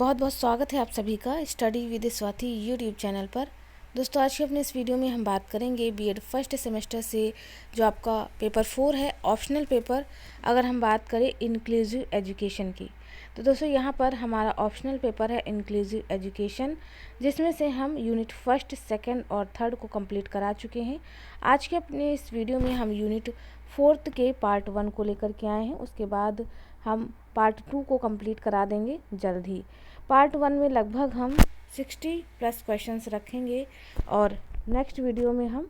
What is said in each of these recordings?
बहुत बहुत स्वागत है आप सभी का study with Swati YouTube channel पर। दोस्तों, आज के अपने इस वीडियो में हम बात करेंगे बीएड फर्स्ट सेमेस्टर से जो आपका पेपर 4 है, ऑप्शनल पेपर। अगर हम बात करें इंक्लूसिव एजुकेशन की, तो दोस्तों यहाँ पर हमारा ऑप्शनल पेपर है इंक्लूसिव एजुकेशन, जिसमें से हम यूनिट फर्स्ट, सेकंड और थर्ड को कंप्लीट करा चुके हैं। आज के अपने इस वीडियो में हम यूनिट फोर्थ के पार्ट 1 को लेकर के आए हैं। उसके बाद हम पार्ट 2 को कंप्लीट करा देंगे जल्द ही। पार्ट 1 में लगभग हम 60+ क्वेश्चंस रखेंगे और नेक्स्ट वीडियो में हम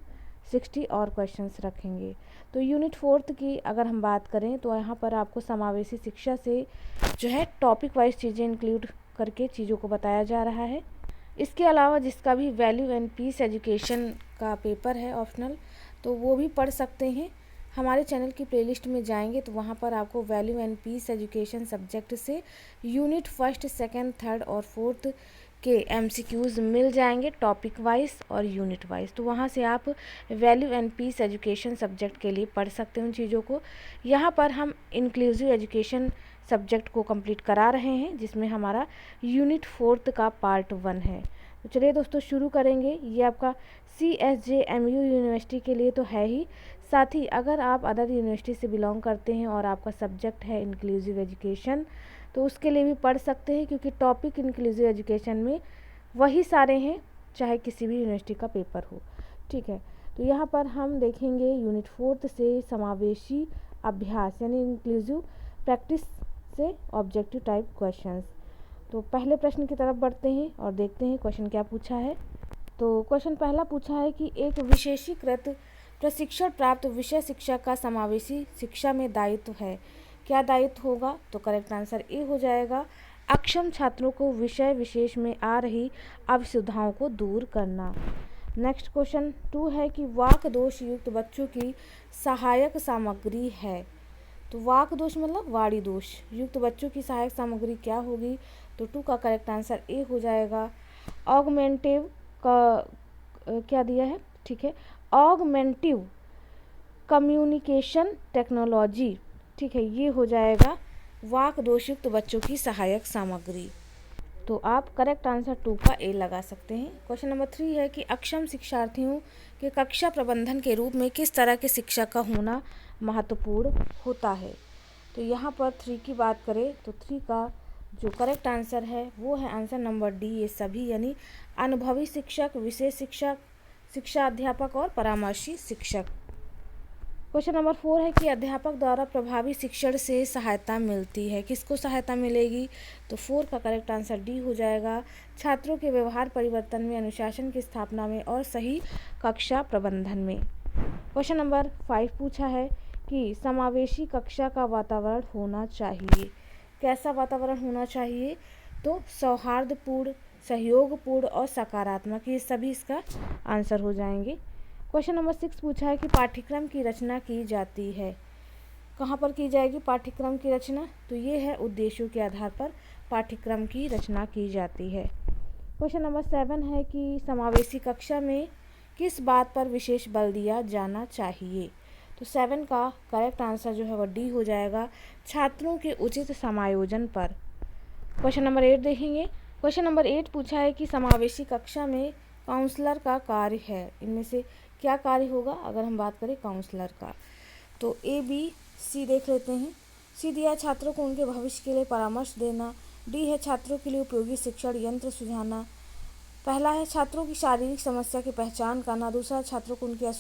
60 और क्वेश्चंस रखेंगे। तो यूनिट फोर्थ की अगर हम बात करें तो यहाँ पर आपको समावेशी शिक्षा से जो है टॉपिक वाइज चीज़ें इंक्लूड करके चीज़ों को बताया जा रहा है। इसके अलावा जिसका भी वैल्यू एंड पीस एजुकेशन का पेपर है ऑप्शनल, तो वो भी पढ़ सकते हैं। हमारे चैनल की प्लेलिस्ट में जाएंगे तो वहाँ पर आपको value and peace education subject से यूनिट फर्स्ट, सेकंड, थर्ड और फोर्थ के एमसीक्यूज मिल जाएंगे टॉपिक वाइज और यूनिट वाइज। तो वहाँ से आप value and peace education subject के लिए पढ़ सकते हैं उन चीज़ों को। यहाँ पर हम इंक्लूसिव एजुकेशन सब्जेक्ट को कंप्लीट करा रहे हैं, जिसमें हमारा यूनिट फोर्थ का पार्ट 1 है। तो चलिए दोस्तों शुरू करेंगे। ये आपका CSJMU यूनिवर्सिटी के लिए तो है ही, साथ ही अगर आप अदर यूनिवर्सिटी से बिलोंग करते हैं और आपका सब्जेक्ट है इंक्लूसिव एजुकेशन, तो उसके लिए भी पढ़ सकते हैं, क्योंकि टॉपिक इंक्लूसिव एजुकेशन में वही सारे हैं, चाहे किसी भी यूनिवर्सिटी का पेपर हो। ठीक है, तो यहाँ पर हम देखेंगे यूनिट फोर्थ से समावेशी अभ्यास यानी इंक्लूसिव प्रैक्टिस से ऑब्जेक्टिव टाइप क्वेश्चंस। तो पहले प्रश्न की तरफ बढ़ते हैं और देखते हैं क्वेश्चन क्या पूछा है। तो क्वेश्चन पहला पूछा है कि एक विशेषीकृत प्रशिक्षण प्राप्त विषय शिक्षा का समावेशी शिक्षा में दायित्व है। क्या दायित्व होगा? तो करेक्ट आंसर ए हो जाएगा, अक्षम छात्रों को विषय विशेष में आ रही असुविधाओं को दूर करना। नेक्स्ट क्वेश्चन 2 है कि वाक दोष युक्त बच्चों की सहायक सामग्री है। तो वाक दोष मतलब वाणी दोष युक्त बच्चों की सहायक सामग्री क्या होगी? तो 2 का करेक्ट आंसर ए हो जाएगा, ऑगमेंटिव का क्या दिया है, ठीक है, ऑगमेंटिव कम्युनिकेशन टेक्नोलॉजी। ठीक है, ये हो जाएगा वाक दोषयुक्त बच्चों की सहायक सामग्री। तो आप करेक्ट आंसर 2 का ए लगा सकते हैं। क्वेश्चन नंबर 3 है कि अक्षम शिक्षार्थियों के कक्षा प्रबंधन के रूप में किस तरह के शिक्षा का होना महत्वपूर्ण होता है। तो यहाँ पर 3 की बात करें तो 3 का जो करेक्ट आंसर है वो है आंसर नंबर डी, ये सभी, यानी अनुभवी शिक्षक, विशेष शिक्षक, शिक्षा अध्यापक और परामर्शी शिक्षक। क्वेश्चन नंबर 4 है कि अध्यापक द्वारा प्रभावी शिक्षण से सहायता मिलती है। किसको सहायता मिलेगी? तो 4 का करेक्ट आंसर डी हो जाएगा, छात्रों के व्यवहार परिवर्तन में, अनुशासन की स्थापना में और सही कक्षा प्रबंधन में। क्वेश्चन नंबर 5 पूछा है कि समावेशी कक्षा का वातावरण होना चाहिए। कैसा वातावरण होना चाहिए? तो सौहार्दपूर्ण, सहयोगपूर्ण और सकारात्मक, ये सभी इसका आंसर हो जाएंगे। क्वेश्चन नंबर 6 पूछा है कि पाठ्यक्रम की रचना की जाती है। कहाँ पर की जाएगी पाठ्यक्रम की रचना? तो ये है उद्देश्यों के आधार पर पाठ्यक्रम की रचना की जाती है। क्वेश्चन नंबर 7 है कि समावेशी कक्षा में किस बात पर विशेष बल दिया जाना चाहिए। तो 7 का करेक्ट आंसर जो है वह डी हो जाएगा, छात्रों के उचित समायोजन पर। क्वेश्चन नंबर 8 देखेंगे। क्वेश्चन नंबर 8 पूछा है कि समावेशी कक्षा में काउंसलर का कार्य है। इनमें से क्या कार्य होगा अगर हम बात करें काउंसलर का? तो ए, बी, सी देख लेते हैं। सी दिया छात्रों को उनके भविष्य के लिए परामर्श देना। डी है छात्रों के लिए उपयोगी शिक्षण यंत्र सुझाना। पहला है छात्रों की शारीरिक समस्या की पहचान करना। दूसरा, छात्रों को उनकी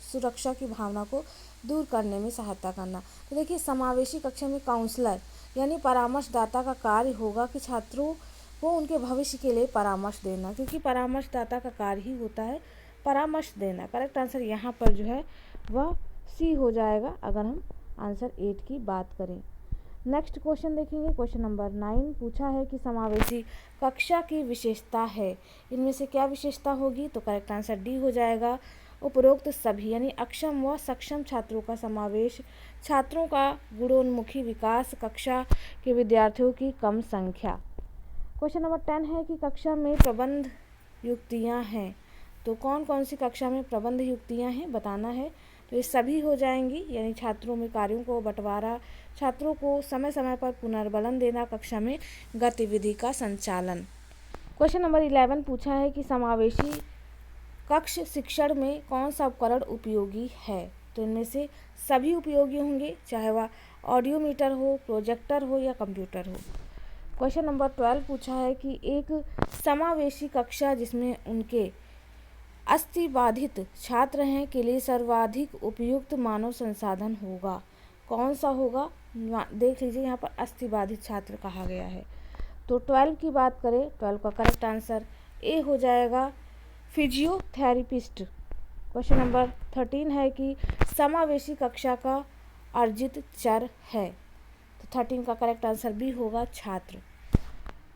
सुरक्षा की भावना को दूर करने में सहायता करना। तो देखिए, समावेशी कक्षा में काउंसलर यानी परामर्शदाता का कार्य होगा कि छात्रों को उनके भविष्य के लिए परामर्श देना, क्योंकि परामर्शदाता का कार्य ही होता है परामर्श देना। करेक्ट आंसर यहाँ पर जो है वह सी हो जाएगा अगर हम आंसर 8 की बात करें। नेक्स्ट क्वेश्चन देखेंगे। क्वेश्चन नंबर 9 पूछा है कि समावेशी कक्षा की विशेषता है। इनमें से क्या विशेषता होगी? तो करेक्ट आंसर डी हो जाएगा, उपरोक्त सभी, यानी अक्षम व सक्षम छात्रों का समावेश, छात्रों का गुणोन्मुखी विकास, कक्षा के विद्यार्थियों की कम संख्या। क्वेश्चन नंबर 10 है कि कक्षा में प्रबंध युक्तियाँ हैं। तो कौन कौन सी कक्षा में प्रबंध युक्तियाँ हैं बताना है। तो ये सभी हो जाएंगी, यानी छात्रों में कार्यों को बंटवारा, छात्रों को समय समय पर पुनर्बलन देना, कक्षा में गतिविधि का संचालन। क्वेश्चन नंबर 11 पूछा है कि समावेशी कक्ष शिक्षण में कौन सा उपकरण उपयोगी है। तो इनमें से सभी उपयोगी होंगे, चाहे वह ऑडियोमीटर हो, प्रोजेक्टर हो या कंप्यूटर हो। क्वेश्चन नंबर 12 पूछा है कि एक समावेशी कक्षा जिसमें उनके अस्थिबाधित छात्र हैं के लिए सर्वाधिक उपयुक्त मानव संसाधन होगा, कौन सा होगा। देख लीजिए यहाँ पर अस्थिबाधित छात्र कहा गया है। तो 12 की बात करें, 12 का करेक्ट आंसर ए हो जाएगा, फिजियोथेरेपिस्ट। क्वेश्चन नंबर 13 है कि समावेशी कक्षा का अर्जित चर है। तो 13 का करेक्ट आंसर बी होगा, छात्र।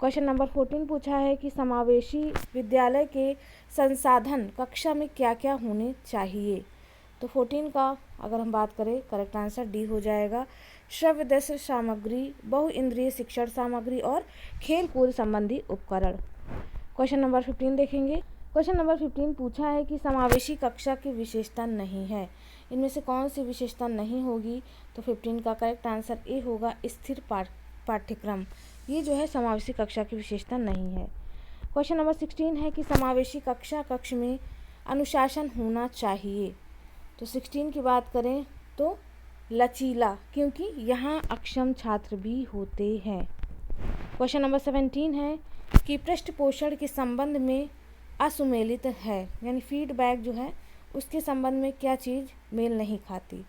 क्वेश्चन नंबर 14 पूछा है कि समावेशी विद्यालय के संसाधन कक्षा में क्या क्या होने चाहिए। तो 14 का अगर हम बात करें, करेक्ट आंसर डी हो जाएगा, श्रव्य दृश्य सामग्री, बहुइंद्रिय शिक्षण सामग्री और खेल कूद संबंधी उपकरण। क्वेश्चन नंबर 15 देखेंगे। क्वेश्चन नंबर 15 पूछा है कि समावेशी कक्षा की विशेषता नहीं है, इनमें से कौन सी विशेषता नहीं होगी। तो 15 का करेक्ट आंसर ए होगा, स्थिर पाठ्यक्रम। ये जो है समावेशी कक्षा की विशेषता नहीं है। क्वेश्चन नंबर 16 है कि समावेशी कक्ष में अनुशासन होना चाहिए। तो 16 की बात करें तो लचीला, क्योंकि यहाँ अक्षम छात्र भी होते हैं। क्वेश्चन नंबर 17 है कि पृष्ठ पोषण के संबंध में असुमेलित है, यानी फीडबैक जो है उसके संबंध में क्या चीज़ मेल नहीं खाती।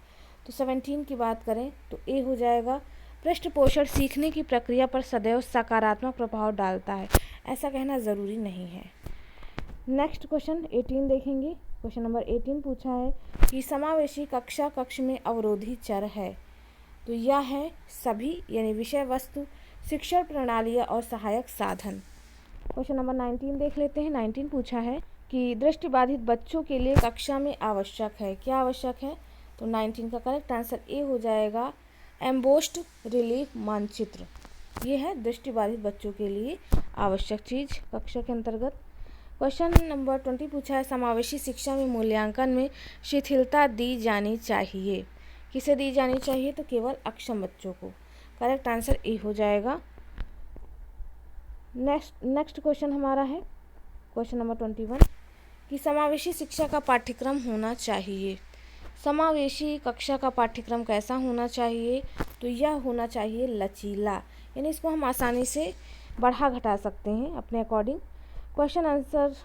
तो 17 की बात करें तो ए हो जाएगा, पृष्ठ पोषण सीखने की प्रक्रिया पर सदैव सकारात्मक प्रभाव डालता है, ऐसा कहना ज़रूरी नहीं है। नेक्स्ट क्वेश्चन 18 देखेंगे। क्वेश्चन नंबर 18 पूछा है कि समावेशी कक्ष में अवरोधी चर है। तो यह है सभी, यानी विषय वस्तु, शिक्षण प्रणालियाँ और सहायक साधन। क्वेश्चन नंबर 19 देख लेते हैं। 19 पूछा है कि दृष्टिबाधित बच्चों के लिए कक्षा में आवश्यक है, क्या आवश्यक है। तो 19 का करेक्ट आंसर ए हो जाएगा, एम्बोस्ड रिलीफ मानचित्र। ये है दृष्टिबाधित बच्चों के लिए आवश्यक चीज़ कक्षा के अंतर्गत। क्वेश्चन नंबर 20 पूछा है, समावेशी शिक्षा में मूल्यांकन में शिथिलता दी जानी चाहिए, किसे दी जानी चाहिए। तो केवल अक्षम बच्चों को। करेक्ट आंसर ए हो जाएगा। नेक्स्ट क्वेश्चन हमारा है क्वेश्चन नंबर 21 कि समावेशी शिक्षा का पाठ्यक्रम होना चाहिए। समावेशी कक्षा का पाठ्यक्रम कैसा होना चाहिए। तो यह होना चाहिए लचीला, यानी इसको हम आसानी से बढ़ा घटा सकते हैं अपने अकॉर्डिंग। क्वेश्चन आंसर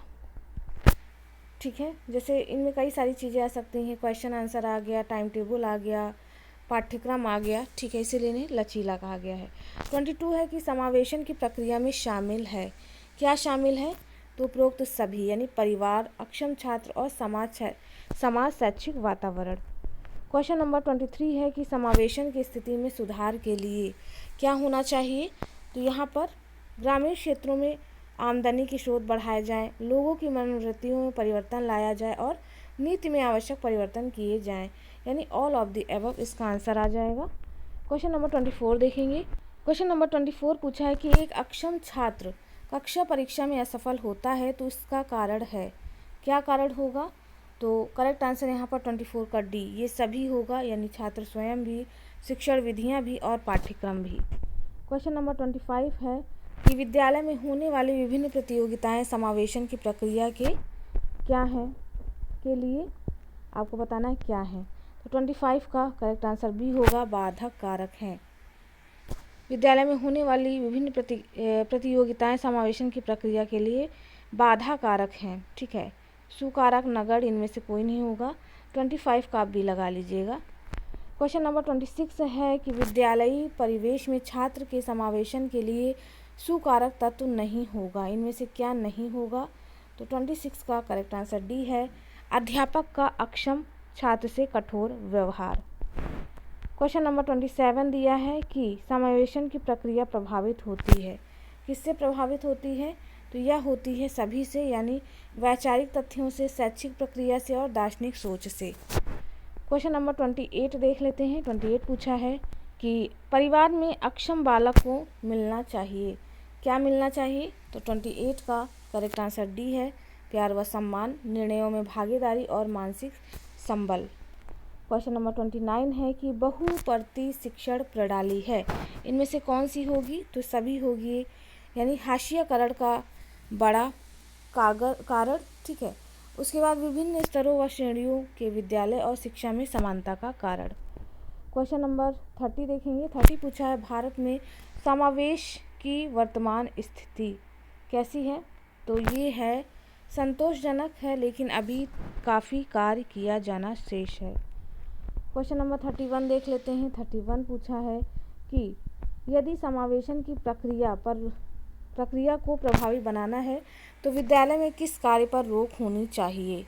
ठीक है, जैसे इनमें कई सारी चीज़ें आ सकती हैं, क्वेश्चन आंसर आ गया, टाइम टेबल आ गया, पाठ्यक्रम आ गया, ठीक है, इसीलिए इन्हें लचीला कहा गया है। 22 है कि समावेशन की प्रक्रिया में शामिल है, क्या शामिल है। तो उपरोक्त सभी, यानी परिवार, अक्षम छात्र और समाज शैक्षिक वातावरण। क्वेश्चन नंबर 23 है कि समावेशन की स्थिति में सुधार के लिए क्या होना चाहिए। तो यहाँ पर ग्रामीण क्षेत्रों में आमदनी के स्रोत बढ़ाए जाएं, लोगों की मनोवृत्तियों में परिवर्तन लाया जाए और नीति में आवश्यक परिवर्तन किए जाएं, यानी ऑल ऑफ द अबव इसका आंसर आ जाएगा। क्वेश्चन नंबर 24 देखेंगे। क्वेश्चन नंबर 24 पूछा है कि एक अक्षम छात्र कक्षा परीक्षा में असफल होता है तो इसका कारण है, क्या कारण होगा। तो करेक्ट आंसर यहाँ पर 24 का डी, ये सभी होगा, यानी छात्र स्वयं भी, शिक्षण विधियाँ भी और पाठ्यक्रम भी। क्वेश्चन नंबर 25 है कि विद्यालय में होने वाली विभिन्न प्रतियोगिताएं समावेशन की प्रक्रिया के क्या हैं, के लिए आपको बताना है क्या है। तो 25 का करेक्ट आंसर बी होगा, बाधक कारक हैं। विद्यालय में होने वाली विभिन्न प्रतियोगिताएं समावेशन की प्रक्रिया के लिए बाधा कारक हैं, ठीक है। सुकारक, नगण्य, इनमें से कोई नहीं होगा। 25 का आप भी लगा लीजिएगा। क्वेश्चन नंबर 26 है कि विद्यालयी परिवेश में छात्र के समावेशन के लिए सुकारक तत्व नहीं होगा, इनमें से क्या नहीं होगा। तो 26 का करेक्ट आंसर डी है, अध्यापक का अक्षम छात्र से कठोर व्यवहार। क्वेश्चन नंबर 27 दिया है कि समावेशन की प्रक्रिया प्रभावित होती है, किससे प्रभावित होती है। तो यह होती है सभी से, यानी वैचारिक तथ्यों से, शैक्षिक प्रक्रिया से और दार्शनिक सोच से। क्वेश्चन नंबर 28 देख लेते हैं। 28 पूछा है कि परिवार में अक्षम बालक को मिलना चाहिए, क्या मिलना चाहिए। तो 28 का करेक्ट आंसर डी है, प्यार व सम्मान, निर्णयों में भागीदारी और मानसिक संबल। क्वेश्चन नंबर 29 है कि बहुपरती शिक्षण प्रणाली है, इनमें से कौन सी होगी? तो सभी होगी, यानी हाशियाकरण का बड़ा कारण, ठीक है। उसके बाद विभिन्न स्तरों व श्रेणियों के विद्यालय और शिक्षा में समानता का कारण। क्वेश्चन नंबर 30 देखेंगे। 30 पूछा है भारत में समावेश की वर्तमान स्थिति कैसी है? तो ये है संतोषजनक है, लेकिन अभी काफ़ी कार्य किया जाना शेष है। क्वेश्चन नंबर 31 देख लेते हैं। 31 पूछा है कि यदि समावेशन की प्रक्रिया को प्रभावी बनाना है तो विद्यालय में किस कार्य पर रोक होनी चाहिए?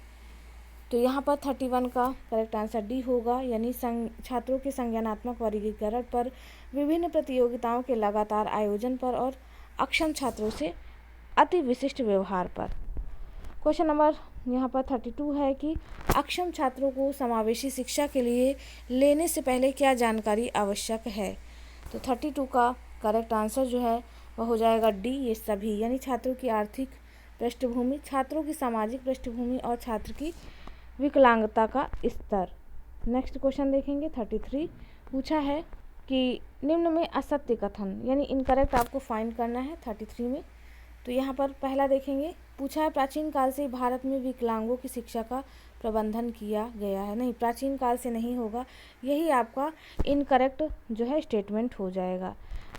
तो यहाँ पर 31 का करेक्ट आंसर डी होगा, यानी छात्रों के संज्ञानात्मक वर्गीकरण पर, विभिन्न प्रतियोगिताओं के लगातार आयोजन पर और अक्षम छात्रों से अति विशिष्ट व्यवहार पर। क्वेश्चन नंबर यहाँ पर 32 है कि अक्षम छात्रों को समावेशी शिक्षा के लिए लेने से पहले क्या जानकारी आवश्यक है? तो 32 का करेक्ट आंसर जो है वह हो जाएगा डी, ये सभी, यानी छात्रों की आर्थिक पृष्ठभूमि, छात्रों की सामाजिक पृष्ठभूमि और छात्र की विकलांगता का स्तर। नेक्स्ट क्वेश्चन देखेंगे। 33 पूछा है कि निम्न में असत्य कथन, यानी इनकरेक्ट आपको फाइंड करना है 33 में। तो यहाँ पर पहला देखेंगे, पूछा है प्राचीन काल से भारत में विकलांगों की शिक्षा का प्रबंधन किया गया है। नहीं, प्राचीन काल से नहीं होगा, यही आपका इनकरेक्ट जो है स्टेटमेंट हो जाएगा।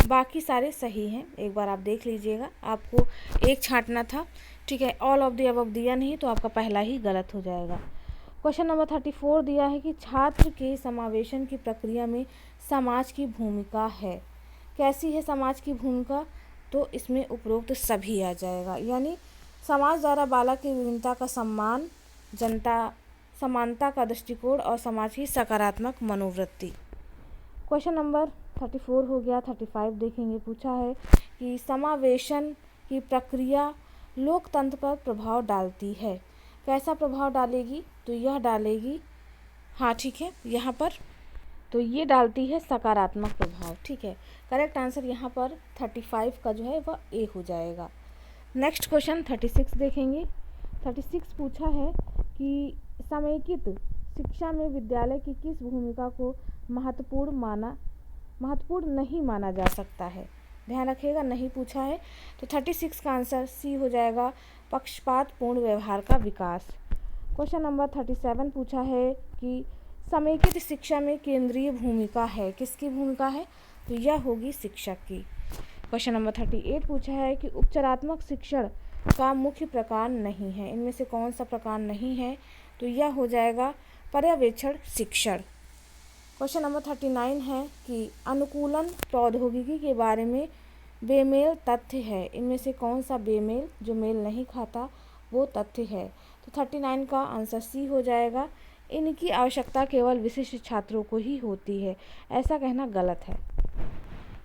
बाकी सारे सही हैं, एक बार आप देख लीजिएगा, आपको एक छांटना था, ठीक है। ऑल ऑफ द अबव दिया नहीं तो आपका पहला ही गलत हो जाएगा। क्वेश्चन नंबर 34 दिया है कि छात्र के समावेशन की प्रक्रिया में समाज की भूमिका है। कैसी है समाज की भूमिका? तो इसमें उपरोक्त सभी आ जाएगा, यानी समाज द्वारा बालक की विभिन्नता का सम्मान, जनता समानता का दृष्टिकोण और समाज की सकारात्मक मनोवृत्ति। क्वेश्चन नंबर 34 हो गया। 35 देखेंगे। पूछा है कि समावेशन की प्रक्रिया लोकतंत्र पर प्रभाव डालती है। कैसा प्रभाव डालेगी? तो यह डालेगी, हाँ ठीक है, यहाँ पर तो ये डालती है सकारात्मक प्रभाव, ठीक है। करेक्ट आंसर यहाँ पर 35 का जो है वह ए हो जाएगा। नेक्स्ट क्वेश्चन 36 देखेंगे। 36 पूछा है कि समेकित शिक्षा में विद्यालय की किस भूमिका को महत्वपूर्ण नहीं माना जा सकता है? ध्यान रखिएगा, नहीं पूछा है। तो 36 का आंसर सी हो जाएगा, पक्षपातपूर्ण व्यवहार का विकास। क्वेश्चन नंबर 37 पूछा है कि समेकित शिक्षा में केंद्रीय भूमिका है, किसकी भूमिका है? तो यह होगी शिक्षक की। क्वेश्चन नंबर 38 पूछा है कि उपचारात्मक शिक्षण का मुख्य प्रकार नहीं है, इनमें से कौन सा प्रकार नहीं है? तो यह हो जाएगा पर्यवेक्षण शिक्षण। क्वेश्चन नंबर 39 है कि अनुकूलन प्रौद्योगिकी के बारे में बेमेल तथ्य है, इनमें से कौन सा बेमेल, जो मेल नहीं खाता, वो तथ्य है? तो 39 का आंसर सी हो जाएगा, इनकी आवश्यकता केवल विशिष्ट छात्रों को ही होती है, ऐसा कहना गलत है।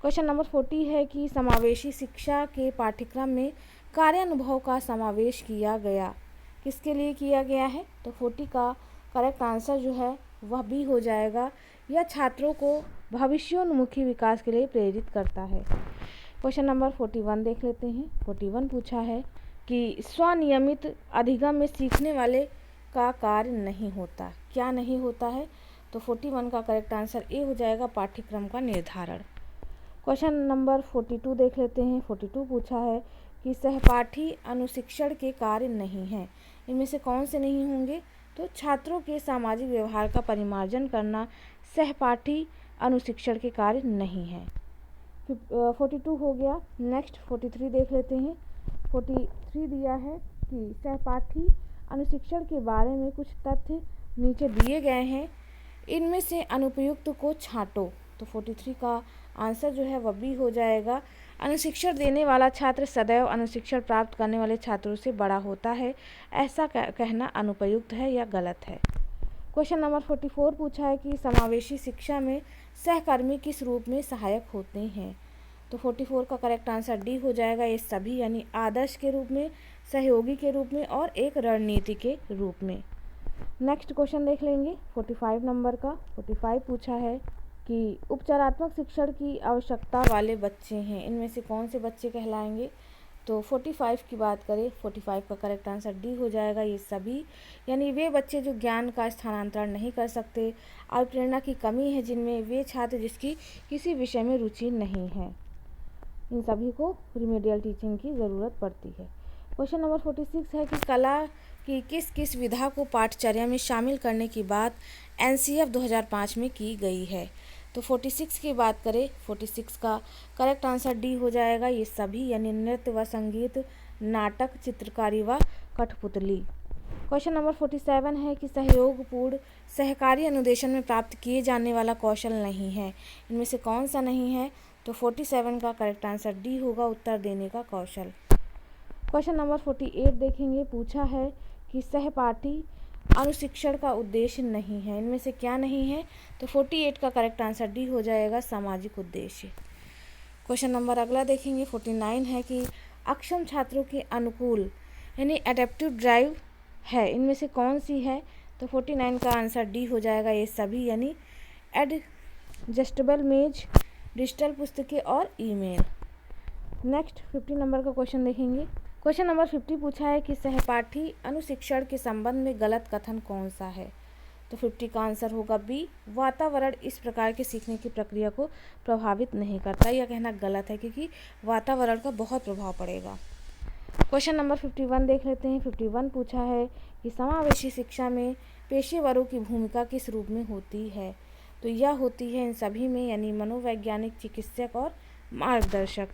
क्वेश्चन नंबर 40 है कि समावेशी शिक्षा के पाठ्यक्रम में कार्यानुभव का समावेश किया गया, किसके लिए किया गया है? तो 40 का करेक्ट आंसर जो है वह भी हो जाएगा, यह छात्रों को भविष्योन्मुखी विकास के लिए प्रेरित करता है। क्वेश्चन नंबर 41 देख लेते हैं। 41 पूछा है कि स्वनियमित अधिगम में सीखने वाले का कार्य नहीं होता, क्या नहीं होता है? तो 41 का करेक्ट आंसर ए हो जाएगा, पाठ्यक्रम का निर्धारण। क्वेश्चन नंबर 42 देख लेते हैं। 42 पूछा है कि सहपाठी अनुशिक्षण के कार्य नहीं हैं, इनमें से कौन से नहीं होंगे? तो छात्रों के सामाजिक व्यवहार का परिमार्जन करना सहपाठी अनुशिक्षण के कार्य नहीं है। 42 हो गया। नेक्स्ट 43 देख लेते हैं। 43 दिया है कि सहपाठी अनुशिक्षण के बारे में कुछ तथ्य नीचे दिए गए हैं, इनमें से अनुपयुक्त को छांटो। तो 43 का आंसर जो है वह बी हो जाएगा, अनुशिक्षण देने वाला छात्र सदैव अनुशिक्षण प्राप्त करने वाले छात्रों से बड़ा होता है, ऐसा कहना अनुपयुक्त है या गलत है। क्वेश्चन नंबर 44 पूछा है कि समावेशी शिक्षा में सहकर्मी किस रूप में सहायक होते हैं? तो 44 का करेक्ट आंसर डी हो जाएगा, ये सभी, यानी आदर्श के रूप में, सहयोगी के रूप में और एक रणनीति के रूप में। नेक्स्ट क्वेश्चन देख लेंगे 45 नंबर का। 45 पूछा है कि उपचारात्मक शिक्षण की आवश्यकता वाले बच्चे हैं, इनमें से कौन से बच्चे कहलाएंगे? तो 45 की बात करें, 45 का करेक्ट आंसर डी हो जाएगा, ये सभी यानी वे बच्चे जो ज्ञान का स्थानांतरण नहीं कर सकते और प्रेरणा की कमी है जिनमें, वे छात्र जिसकी किसी विषय में रुचि नहीं है, इन सभी को रिमेडियल टीचिंग की ज़रूरत पड़ती है। क्वेश्चन नंबर 46 है कि कला की किस किस विधा को पाठ्यचर्या में शामिल करने की बात एनसीएफ 2005 में की गई है। तो 46 की बात करें, 46 का करेक्ट आंसर डी हो जाएगा, ये सभी यानी नृत्य व संगीत, नाटक, चित्रकारी व कठपुतली। क्वेश्चन नंबर 47 है कि सहयोगपूर्ण सहकारी अनुदेशन में प्राप्त किए जाने वाला कौशल नहीं है, इनमें से कौन सा नहीं है। तो 47 का करेक्ट आंसर डी होगा, उत्तर देने का कौशल। क्वेश्चन नंबर 48 देखेंगे, पूछा है कि सहपाठी अनुशिक्षण का उद्देश्य नहीं है, इनमें से क्या नहीं है। तो 48 का करेक्ट आंसर डी हो जाएगा, सामाजिक उद्देश्य। क्वेश्चन नंबर अगला देखेंगे, 49 है कि अक्षम छात्रों के अनुकूल यानी एडेप्टिव ड्राइव है, इनमें से कौन सी है। तो 49 का आंसर डी हो जाएगा, ये सभी यानी एडजस्टेबल मेज, डिजिटल पुस्तकें और ईमेल। नेक्स्ट 50 नंबर का क्वेश्चन देखेंगे। क्वेश्चन नंबर 50 पूछा है कि सहपाठी अनुशिक्षण के संबंध में गलत कथन कौन सा है। तो 50 का आंसर होगा बी, वातावरण इस प्रकार के सीखने की प्रक्रिया को प्रभावित नहीं करता। यह कहना गलत है क्योंकि वातावरण का बहुत प्रभाव पड़ेगा। क्वेश्चन नंबर 51 देख लेते हैं। 51 पूछा है कि समावेशी शिक्षा में पेशेवरों की भूमिका किस रूप में होती है। तो यह होती है इन सभी में, यानी मनोवैज्ञानिक, चिकित्सक और मार्गदर्शक।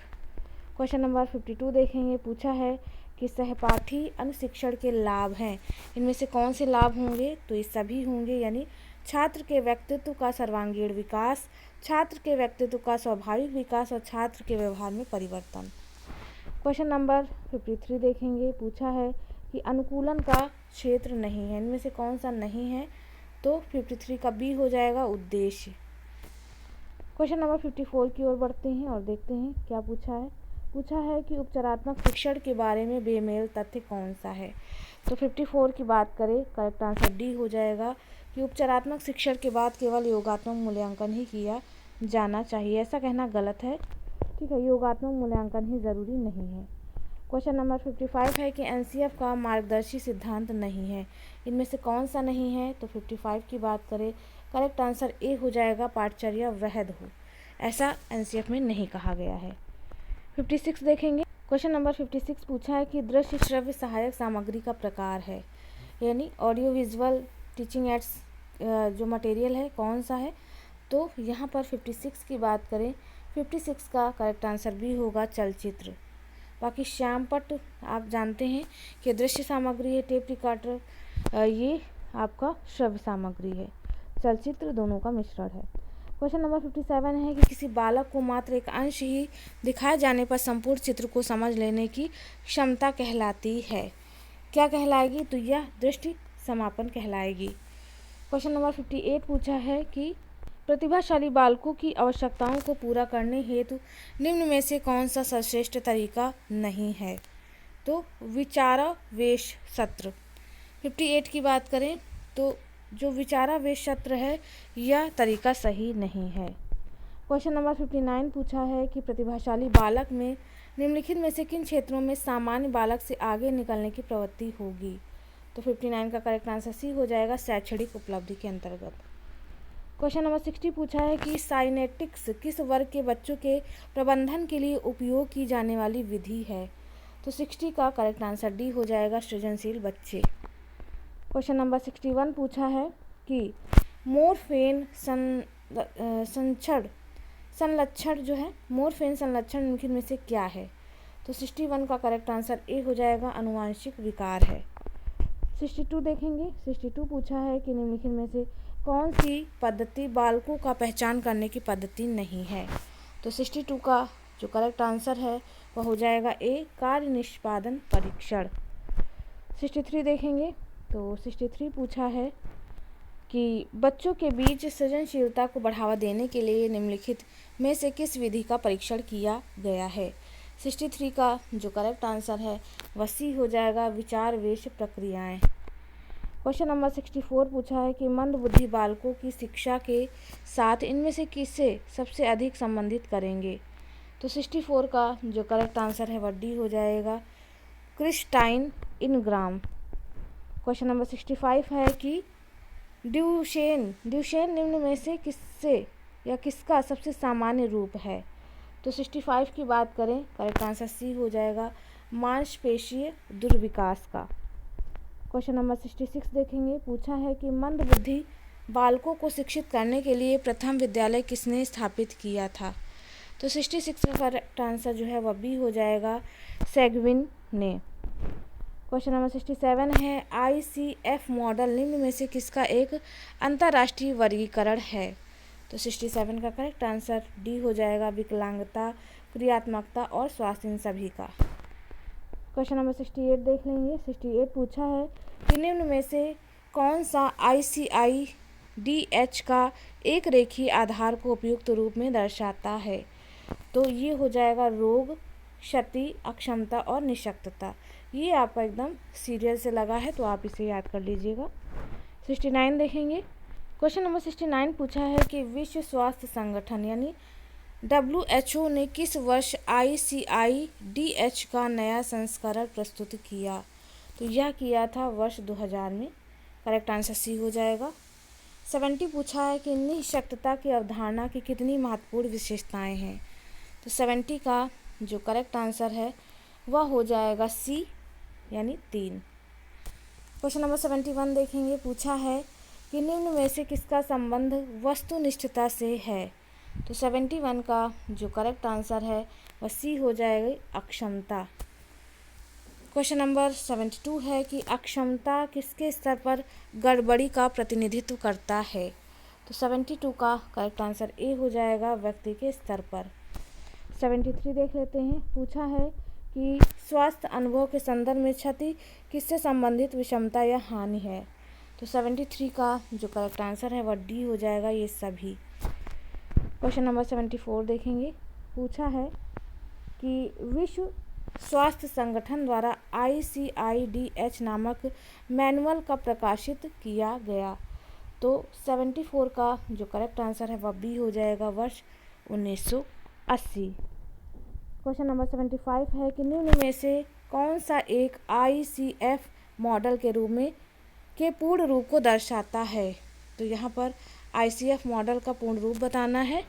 क्वेश्चन नंबर 52 देखेंगे, पूछा है कि सहपाठी अनुशिक्षण के लाभ हैं, इनमें से कौन से लाभ होंगे। तो ये सभी होंगे, यानी छात्र के व्यक्तित्व का सर्वांगीण विकास, छात्र के व्यक्तित्व का स्वाभाविक विकास और छात्र के व्यवहार में परिवर्तन। क्वेश्चन नंबर 53 देखेंगे, पूछा है कि अनुकूलन का क्षेत्र नहीं है, इनमें से कौन सा नहीं है। तो 53 का बी हो जाएगा, उद्देश्य। क्वेश्चन नंबर 54 की ओर बढ़ते हैं और देखते हैं क्या पूछा है। पूछा है कि उपचारात्मक शिक्षण के बारे में बेमेल तथ्य कौन सा है। तो 54 की बात करें, करेक्ट आंसर डी हो जाएगा कि उपचारात्मक शिक्षण के बाद केवल योगात्मक मूल्यांकन ही किया जाना चाहिए। ऐसा कहना गलत है, ठीक है, योगात्मक मूल्यांकन ही ज़रूरी नहीं है। क्वेश्चन नंबर 55 है कि एनसीएफ का मार्गदर्शी सिद्धांत नहीं है, इनमें से कौन सा नहीं है। तो 55 की बात करें, करेक्ट आंसर ए हो जाएगा, पाठचर्या वैध हो, ऐसा एनसीएफ में नहीं कहा गया है। 56 देखेंगे। क्वेश्चन नंबर 56 पूछा है कि दृश्य श्रव्य सहायक सामग्री का प्रकार है, यानी ऑडियो विजुअल टीचिंग एड्स जो मटेरियल है कौन सा है। तो यहाँ पर 56 की बात करें, 56 का करेक्ट आंसर भी होगा, चलचित्र। बाकी श्यामपट्ट आप जानते हैं कि दृश्य सामग्री है, टेप रिकॉर्डर ये आपका श्रव्य सामग्री है, चलचित्र दोनों का मिश्रण है। क्वेश्चन नंबर 57 है कि किसी बालक को मात्र एक अंश ही दिखाए जाने पर संपूर्ण चित्र को समझ लेने की क्षमता कहलाती है, क्या कहलाएगी। तो यह दृष्टि समापन कहलाएगी। क्वेश्चन नंबर 58 पूछा है कि प्रतिभाशाली बालकों की आवश्यकताओं को पूरा करने हेतु निम्न में से कौन सा सर्वश्रेष्ठ तरीका नहीं है। तो विचारावेश सत्र। 58 की बात करें तो जो विचारावेश सत्र है यह तरीका सही नहीं है। क्वेश्चन नंबर 59 पूछा है कि प्रतिभाशाली बालक में निम्नलिखित में से किन क्षेत्रों में सामान्य बालक से आगे निकलने की प्रवृत्ति होगी। तो 59 का करेक्ट आंसर सी हो जाएगा, शैक्षणिक उपलब्धि के अंतर्गत। क्वेश्चन नंबर 60 पूछा है कि साइनेटिक्स किस वर्ग के बच्चों के प्रबंधन के लिए उपयोग की जाने वाली विधि है। तो 60 का करेक्ट आंसर डी हो जाएगा, सृजनशील बच्चे। क्वेश्चन नंबर 61 पूछा है कि मोरफेन संलक्षण जो है, मोरफेन संलक्षण निम्नलिखित में से क्या है। तो 61 का करेक्ट आंसर ए हो जाएगा, अनुवांशिक विकार है। 62 देखेंगे। 62 पूछा है कि निम्नलिखित में से कौन सी पद्धति बालकों का पहचान करने की पद्धति नहीं है। तो 62 का जो करेक्ट आंसर है वह हो जाएगा ए, कार्य निष्पादन परीक्षण। 63 देखेंगे। तो 63 पूछा है कि बच्चों के बीच सृजनशीलता को बढ़ावा देने के लिए निम्नलिखित में से किस विधि का परीक्षण किया गया है। 63 का जो करेक्ट आंसर है वह सी हो जाएगा, विचारवेश प्रक्रियाएं। क्वेश्चन नंबर 64 पूछा है कि मंदबुद्धि बालकों की शिक्षा के साथ इनमें से किससे सबसे अधिक संबंधित करेंगे। तो 64 का जो करेक्ट आंसर है वह डी हो जाएगा, क्रिस्टाइन इन ग्राम। क्वेश्चन नंबर 65 है कि ड्यूशेन निम्न में से किससे या किसका सबसे सामान्य रूप है। तो 65 की बात करें, करेक्ट आंसर सी हो जाएगा, मांसपेशीय दुर्विकास का। क्वेश्चन नंबर 66 देखेंगे, पूछा है कि मंदबुद्धि बालकों को शिक्षित करने के लिए प्रथम विद्यालय किसने स्थापित किया था। तो 66 का करेक्ट आंसर जो है वह बी हो जाएगा, सेगविन ने। क्वेश्चन नंबर 67 है, ICF मॉडल निम्न में से किसका एक अंतर्राष्ट्रीय वर्गीकरण है। तो 67 का करेक्ट आंसर डी हो जाएगा, विकलांगता, क्रियात्मकता और स्वास्थ्य इन सभी का। क्वेश्चन नंबर 68 देख लेंगे। 68 पूछा है कि निम्न में से कौन सा ICIDH का एक रेखीय आधार को उपयुक्त रूप में दर्शाता है। तो ये हो जाएगा रोग, क्षति, अक्षमता और निःशक्तता। ये आपका एकदम सीरियल से लगा है तो आप इसे याद कर लीजिएगा। 69 देखेंगे। क्वेश्चन नंबर 69 पूछा है कि विश्व स्वास्थ्य संगठन यानी WHO ने किस वर्ष ICIDH का नया संस्करण प्रस्तुत किया। तो यह किया था वर्ष 2000 में। करेक्ट आंसर सी हो जाएगा। 70 पूछा है कि निःशक्तता की अवधारणा की कितनी महत्वपूर्ण विशेषताएं हैं। तो 70 का जो करेक्ट आंसर है वह हो जाएगा सी यानी 3। क्वेश्चन नंबर 71 देखेंगे। पूछा है कि निम्न में से किसका संबंध वस्तुनिष्ठता से है। तो 71 का जो करेक्ट आंसर है वह सी हो जाएगी, अक्षमता। क्वेश्चन नंबर 72 है कि अक्षमता किसके स्तर पर गड़बड़ी का प्रतिनिधित्व करता है। तो 72 का करेक्ट आंसर ए हो जाएगा, व्यक्ति के स्तर पर। 73 देख लेते हैं। पूछा है कि स्वास्थ्य अनुभव के संदर्भ में क्षति किससे संबंधित विषमता या हानि है। तो 73 का जो करेक्ट आंसर है वह डी हो जाएगा, ये सभी। क्वेश्चन नंबर 74 देखेंगे। पूछा है कि विश्व स्वास्थ्य संगठन द्वारा ICIDH नामक मैनुअल का प्रकाशित किया गया। तो 74 का जो करेक्ट आंसर है वह बी हो जाएगा, वर्ष 1980। क्वेश्चन नंबर 75 है कि निम्न में से कौन सा एक ICF मॉडल के रूप में के पूर्ण रूप को दर्शाता है। तो यहाँ पर ICF मॉडल का पूर्ण रूप बताना है।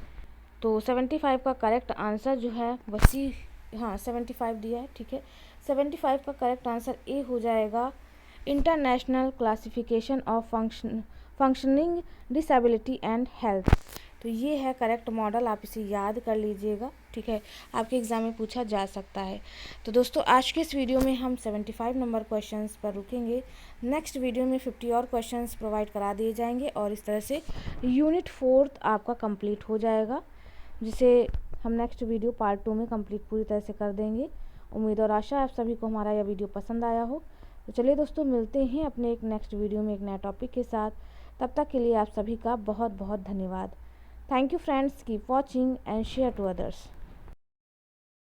तो 75 का करेक्ट आंसर जो है वह सी, हाँ 75 दिया है, ठीक है। 75 का करेक्ट आंसर ए हो जाएगा, international classification of functioning disability and health. तो ये है करेक्ट मॉडल, आप इसे याद कर लीजिएगा, ठीक है। आपके एग्ज़ाम में पूछा जा सकता है। तो दोस्तों आज के इस वीडियो में हम 75 नंबर क्वेश्चंस पर रुकेंगे। नेक्स्ट वीडियो में 50 और क्वेश्चंस प्रोवाइड करा दिए जाएंगे और इस तरह से यूनिट 4 आपका कंप्लीट हो जाएगा, जिसे हम नेक्स्ट वीडियो पार्ट 2 में कंप्लीट पूरी तरह से कर देंगे। उम्मीद और आशा आप सभी को हमारा यह वीडियो पसंद आया हो। तो चलिए दोस्तों, मिलते हैं अपने एक नेक्स्ट वीडियो में एक नया टॉपिक के साथ। तब तक के लिए आप सभी का बहुत बहुत धन्यवाद। Thank you friends, keep watching and share to others.